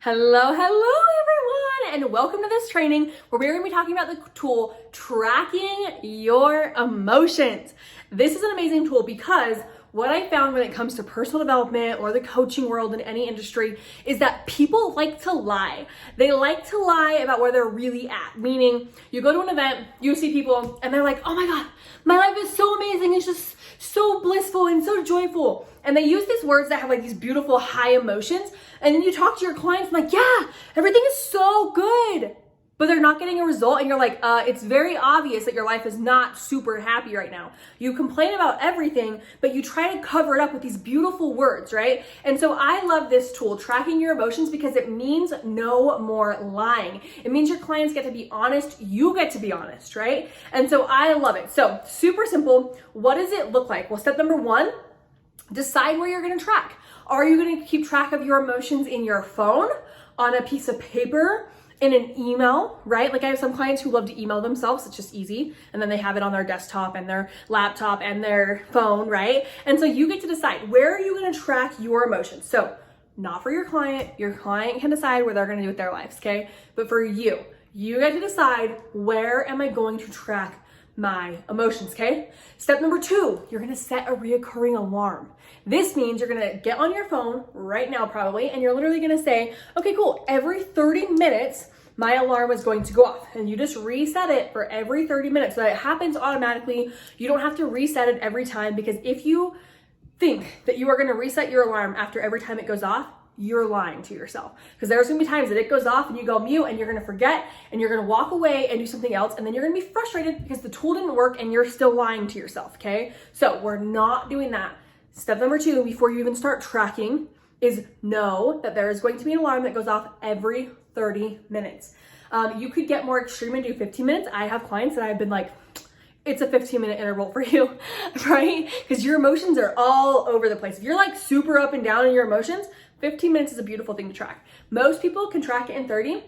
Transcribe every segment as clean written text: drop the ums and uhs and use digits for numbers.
Hello, everyone, and welcome to this training where we're going to be talking about the tool tracking your emotions. This is an amazing tool because what I found when it comes to personal development or the coaching world in any industry is that people like to lie. They like to lie about where they're really at, meaning you go to an event, you see people, and they're like, oh my God, my life is so amazing. It's just so blissful and so joyful. And they use these words that have like these beautiful high emotions. And then you talk to your clients like, yeah, everything is so good. But they're not getting a result. And you're like, it's very obvious that your life is not super happy right now. You complain about everything, but you try to cover it up with these beautiful words, right? And so I love this tool, tracking your emotions, because it means no more lying. It means your clients get to be honest. You get to be honest, right? And so I love it. So super simple. What does it look like? Well, step number one, decide where you're going to track. Are you going to keep track of your emotions in your phone, on a piece of paper, in an email, right? Like I have some clients who love to email themselves. It's just easy. And then they have it on their desktop and their laptop and their phone, right? And so you get to decide, where are you going to track your emotions? So not for your client can decide where they're going to do with their lives, okay? But for you get to decide, where am I going to track my emotions, okay? Step number two, you're gonna set a reoccurring alarm. This means you're gonna get on your phone right now probably, and you're literally gonna say, okay, cool, every 30 minutes, my alarm is going to go off. And you just reset it for every 30 minutes so that it happens automatically. You don't have to reset it every time, because if you think that you are gonna reset your alarm after every time it goes off, you're lying to yourself, because there's gonna be times that it goes off and you go mute and you're gonna forget and you're gonna walk away and do something else, and then you're gonna be frustrated because the tool didn't work and you're still lying to yourself, okay? So we're not doing that. Step number two, before you even start tracking, is know that there is going to be an alarm that goes off every 30 minutes. You could get more extreme and do 15 minutes. I have clients that I've been like, it's a 15-minute interval for you, right? Because your emotions are all over the place. If you're like super up and down in your emotions, 15 minutes is a beautiful thing to track. Most people can track it in 30.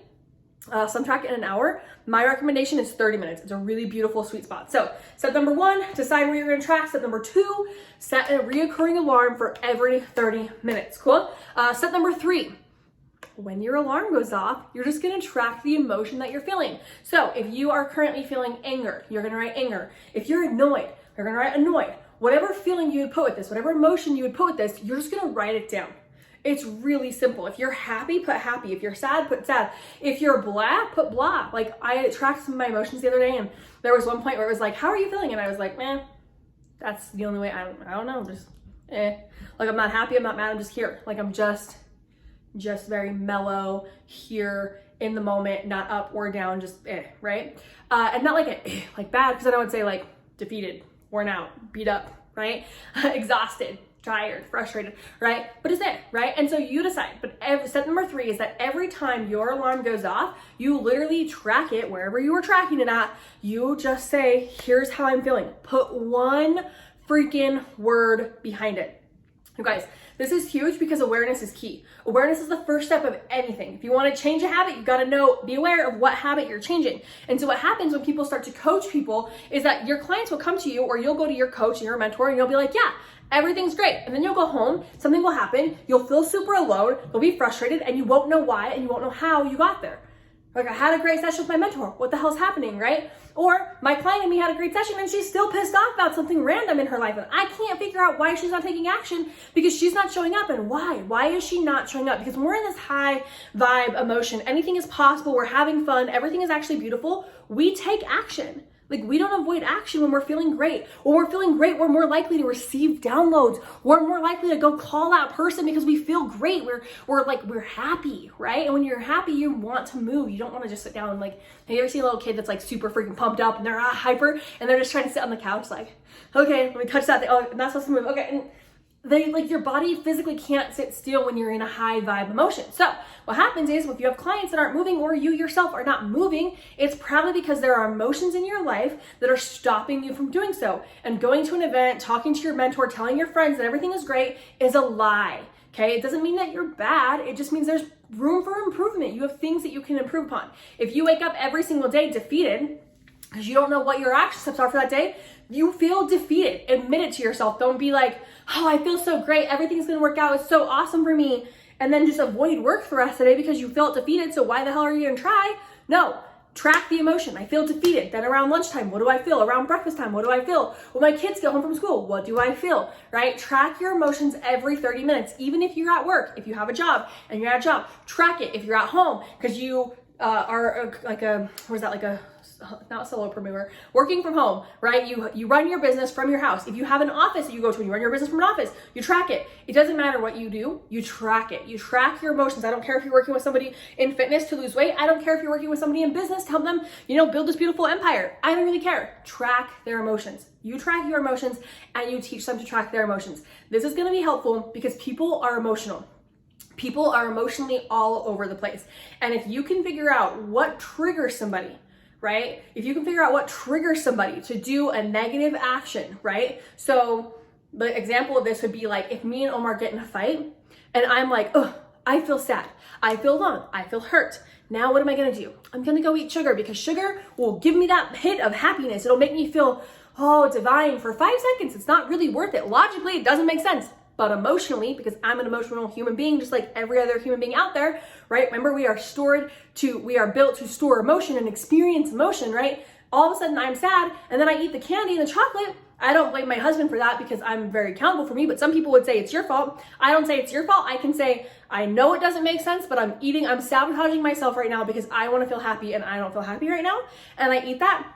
Some track it in an hour. My recommendation is 30 minutes. It's a really beautiful sweet spot. So step number one, decide where you're gonna track. Step number two, set a reoccurring alarm for every 30 minutes. Cool? Step number three, when your alarm goes off, you're just gonna track the emotion that you're feeling. So if you are currently feeling anger, you're gonna write anger. If you're annoyed, you're gonna write annoyed. Whatever feeling you would put with this, whatever emotion you would put with this, you're just gonna write it down. It's really simple. If you're happy, put happy. If you're sad, put sad. If you're blah, put blah. Like I tracked some of my emotions the other day, and there was one point where it was like, how are you feeling? And I was like, man, that's the only way. I don't know. Just like I'm not happy, I'm not mad, I'm just here. Like I'm just very mellow here in the moment, not up or down, just right? And not like bad, because then I would say like defeated, worn out, beat up, right? Exhausted, tired, frustrated, right? But it's it, right? And so you decide. But step number three is that every time your alarm goes off, you literally track it wherever you were tracking it at. You just say, here's how I'm feeling. Put one freaking word behind it. You guys, this is huge because awareness is key. Awareness is the first step of anything. If you want to change a habit, you got to be aware of what habit you're changing. And so what happens when people start to coach people is that your clients will come to you, or you'll go to your coach and your mentor and you'll be like, yeah, everything's great. And then you'll go home, something will happen, you'll feel super alone, you'll be frustrated, and you won't know why and you won't know how you got there. Like, I had a great session with my mentor. What the hell's happening, right? Or my client and me had a great session and she's still pissed off about something random in her life. And I can't figure out why she's not taking action, because she's not showing up. And why? Why is she not showing up? Because when we're in this high vibe emotion, anything is possible, we're having fun, everything is actually beautiful, we take action. Like, we don't avoid action when we're feeling great. When we're feeling great, we're more likely to receive downloads. We're more likely to go call that person because we feel great. We're happy, right? And when you're happy, you want to move. You don't want to just sit down and like, have you ever seen a little kid that's like super freaking pumped up and they're hyper and they're just trying to sit on the couch like, okay, let me touch that thing. Oh, I'm not supposed to move. Okay. And they like, your body physically can't sit still when you're in a high vibe emotion. So what happens is, if you have clients that aren't moving, or you yourself are not moving, it's probably because there are emotions in your life that are stopping you from doing so. And going to an event, talking to your mentor, telling your friends that everything is great is a lie. Okay, it doesn't mean that you're bad. It just means there's room for improvement. You have things that you can improve upon. If you wake up every single day defeated because you don't know what your action steps are for that day, you feel defeated. Admit it to yourself. Don't be like, oh, I feel so great. Everything's gonna work out. It's so awesome for me. and then just avoid work for the rest of the day because you felt defeated. So why the hell are you gonna try? No, track the emotion. I feel defeated. Then around lunchtime, what do I feel? Around breakfast time, what do I feel? When my kids get home from school, what do I feel, right? Track your emotions every 30 minutes. Even if you're at work, if you have a job and you're at a job, track it. If you're at home, because you are like a, what is that, like a, not a solopreneur, working from home, right? You run your business from your house. If you have an office that you go to and you run your business from an office, you track it. It doesn't matter what you do, you track it. You track your emotions. I don't care if you're working with somebody in fitness to lose weight. I don't care if you're working with somebody in business to help them, build this beautiful empire. I don't really care. Track their emotions. You track your emotions and you teach them to track their emotions. This is going to be helpful because people are emotional. People are emotionally all over the place. And if you can figure out what triggers somebody, right? If you can figure out what triggers somebody to do a negative action, right? So the example of this would be like if me and Omar get in a fight and I'm like, oh, I feel sad, I feel alone, I feel hurt. Now what am I gonna do? I'm gonna go eat sugar because sugar will give me that hit of happiness. It'll make me feel, oh, divine for 5 seconds. It's not really worth it. Logically, it doesn't make sense. But emotionally, because I'm an emotional human being, just like every other human being out there, right? Remember, we are built to store emotion and experience emotion, right? All of a sudden I'm sad and then I eat the candy and the chocolate. I don't blame my husband for that because I'm very accountable for me, but some people would say it's your fault. I don't say it's your fault. I can say, I know it doesn't make sense, but I'm sabotaging myself right now because I want to feel happy and I don't feel happy right now. And I eat that.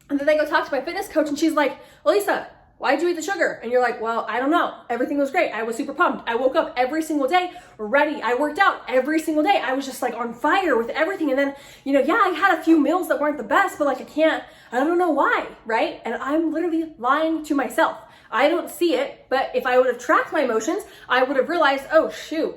And then I go talk to my fitness coach and she's like, Elisa, why'd you eat the sugar? And you're like, well, I don't know. Everything was great. I was super pumped. I woke up every single day ready. I worked out every single day. I was just like on fire with everything. And then, I had a few meals that weren't the best, but like I don't know why, right? And I'm literally lying to myself. I don't see it, but if I would have tracked my emotions, I would have realized, oh shoot,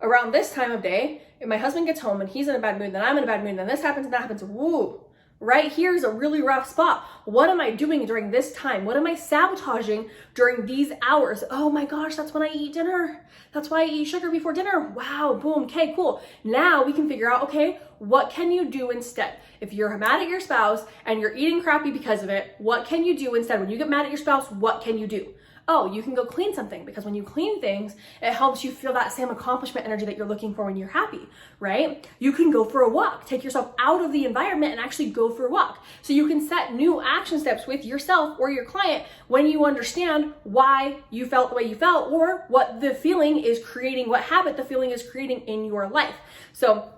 around this time of day, if my husband gets home and he's in a bad mood, then I'm in a bad mood, then this happens and that happens, woo. Right here's a really rough spot. What am I doing during this time? What am I sabotaging during these hours? Oh my gosh, that's when I eat dinner. That's why I eat sugar before dinner. Wow, boom, okay, cool. Now we can figure out, okay, what can you do instead? If you're mad at your spouse and you're eating crappy because of it, what can you do instead? When you get mad at your spouse, what can you do? Oh, you can go clean something, because when you clean things, it helps you feel that same accomplishment energy that you're looking for when you're happy, right? You can go for a walk, take yourself out of the environment and actually go for a walk. So you can set new action steps with yourself or your client when you understand why you felt the way you felt or what the feeling is creating, what habit the feeling is creating in your life. So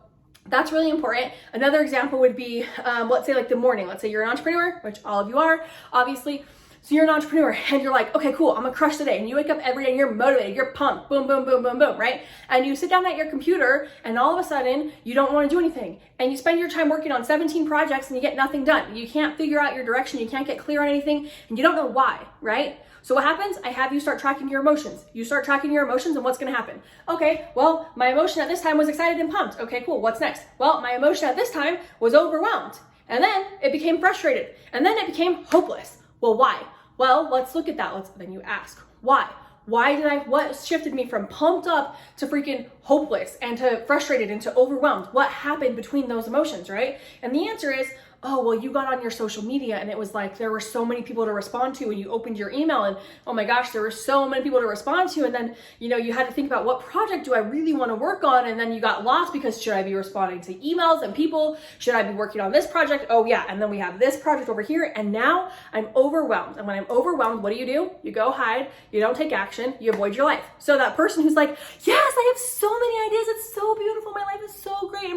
that's really important. Another example would be, let's say like the morning. Let's say you're an entrepreneur, which all of you are, obviously. So you're an entrepreneur and you're like, okay, cool, I'm gonna crush today. And you wake up every day and you're motivated, you're pumped, boom, boom, boom, boom, boom, right? And you sit down at your computer and all of a sudden you don't wanna do anything. And you spend your time working on 17 projects and you get nothing done. You can't figure out your direction, you can't get clear on anything, and you don't know why, right? So what happens? I have you start tracking your emotions. You start tracking your emotions and what's gonna happen? Okay, well, my emotion at this time was excited and pumped. Okay, cool, what's next? Well, my emotion at this time was overwhelmed. And then it became frustrated. And then it became hopeless. Well, why? Well, let's look at that. Then you ask, why? What shifted me from pumped up to freaking hopeless and to frustrated and to overwhelmed? What happened between those emotions, right? And the answer is, oh, well, you got on your social media and it was like there were so many people to respond to, and you opened your email and oh my gosh, there were so many people to respond to, and then you had to think about what project do I really want to work on, and then you got lost because should I be responding to emails and people? Should I be working on this project? Oh yeah, and then we have this project over here, and now I'm overwhelmed. And when I'm overwhelmed, what do? You go hide, you don't take action, you avoid your life. So that person who's like, yes, I have so many ideas, it's so beautiful, my life is so great,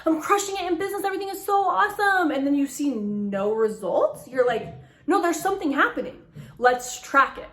I'm crushing it in business, everything is so awesome, and then you see no results, you're like, no, there's something happening. Let's track it.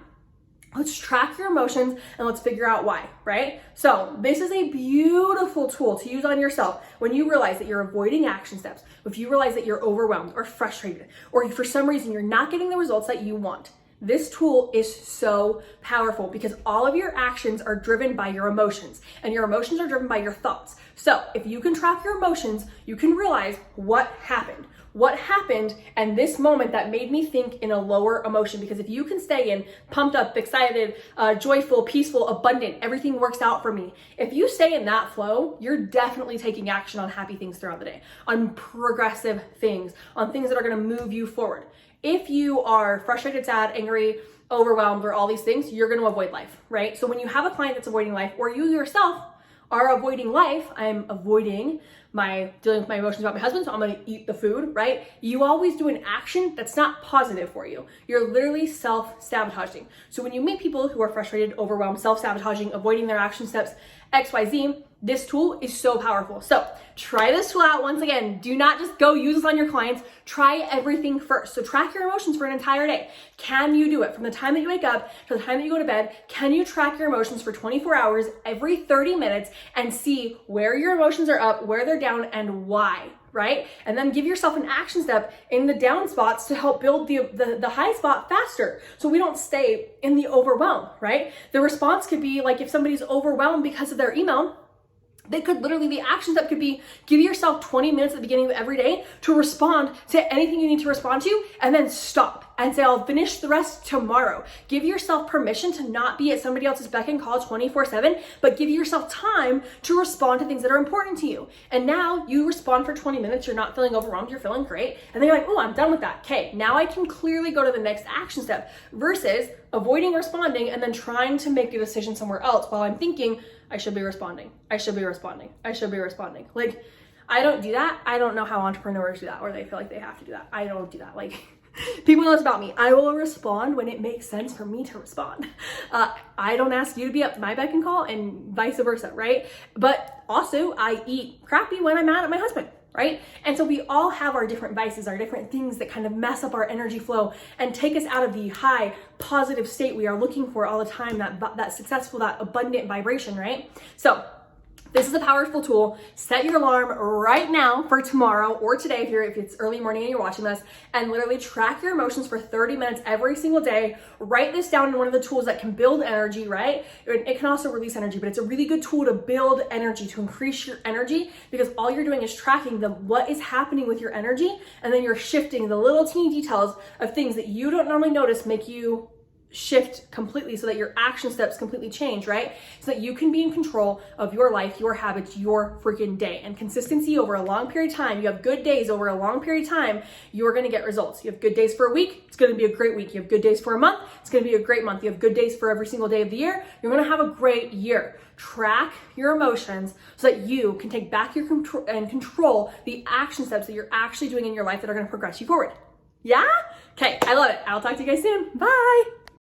Let's track your emotions and let's figure out why, right? So this is a beautiful tool to use on yourself when you realize that you're avoiding action steps, if you realize that you're overwhelmed or frustrated, or for some reason you're not getting the results that you want. This tool is so powerful because all of your actions are driven by your emotions, and your emotions are driven by your thoughts. So if you can track your emotions, you can realize what happened. What happened and this moment that made me think in a lower emotion, because if you can stay in pumped up, excited, joyful, peaceful, abundant, everything works out for me. If you stay in that flow, you're definitely taking action on happy things throughout the day, on progressive things, on things that are gonna move you forward. If you are frustrated, sad, angry, overwhelmed, or all these things, you're gonna avoid life, right? So when you have a client that's avoiding life, or you yourself our avoiding life, I'm avoiding dealing with my emotions about my husband, so I'm gonna eat the food, right? You always do an action that's not positive for you. You're literally self-sabotaging. So when you meet people who are frustrated, overwhelmed, self-sabotaging, avoiding their action steps, XYZ, this tool is so powerful. So try this tool out. Once again, do not just go use this on your clients. Try everything first. So track your emotions for an entire day. Can you do it? From the time that you wake up to the time that you go to bed, can you track your emotions for 24 hours every 30 minutes and see where your emotions are up, where they're down, and why? Right? And then give yourself an action step in the down spots to help build the high spot faster, so we don't stay in the overwhelm, right? The response could be like, if somebody's overwhelmed because of their email, they could literally, the action step could be, give yourself 20 minutes at the beginning of every day to respond to anything you need to respond to, and then stop and say, I'll finish the rest tomorrow. Give yourself permission to not be at somebody else's beck and call 24/7, but give yourself time to respond to things that are important to you. And now you respond for 20 minutes, you're not feeling overwhelmed, you're feeling great. And then you're like, oh, I'm done with that. Okay, now I can clearly go to the next action step, versus avoiding responding and then trying to make a decision somewhere else while I'm thinking, I should be responding. I should be responding. I should be responding. Like, I don't do that. I don't know how entrepreneurs do that, or they feel like they have to do that. I don't do that. Like, people know this about me. I will respond when it makes sense for me to respond. I don't ask you to be up to my beck and call, and vice versa, right? But also, I eat crappy when I'm mad at my husband, right? And so we all have our different vices, our different things that kind of mess up our energy flow and take us out of the high positive state we are looking for all the time, that successful, that abundant vibration, right? So this is a powerful tool. Set your alarm right now for tomorrow or today if it's early morning and you're watching this, and literally track your emotions for 30 minutes every single day. Write this down in one of the tools that can build energy, right? It can also release energy, but it's a really good tool to build energy, to increase your energy, because all you're doing is tracking what is happening with your energy, and then you're shifting the little teeny details of things that you don't normally notice make you shift completely, so that your action steps completely change, right? So that you can be in control of your life, your habits, your freaking day. And consistency over a long period of time, you have good days over a long period of time, you're gonna get results. You have good days for a week, it's gonna be a great week. You have good days for a month, it's gonna be a great month. You have good days for every single day of the year, you're gonna have a great year. Track your emotions so that you can take back your control and control the action steps that you're actually doing in your life that are gonna progress you forward. Yeah? Okay, I love it. I'll talk to you guys soon. Bye.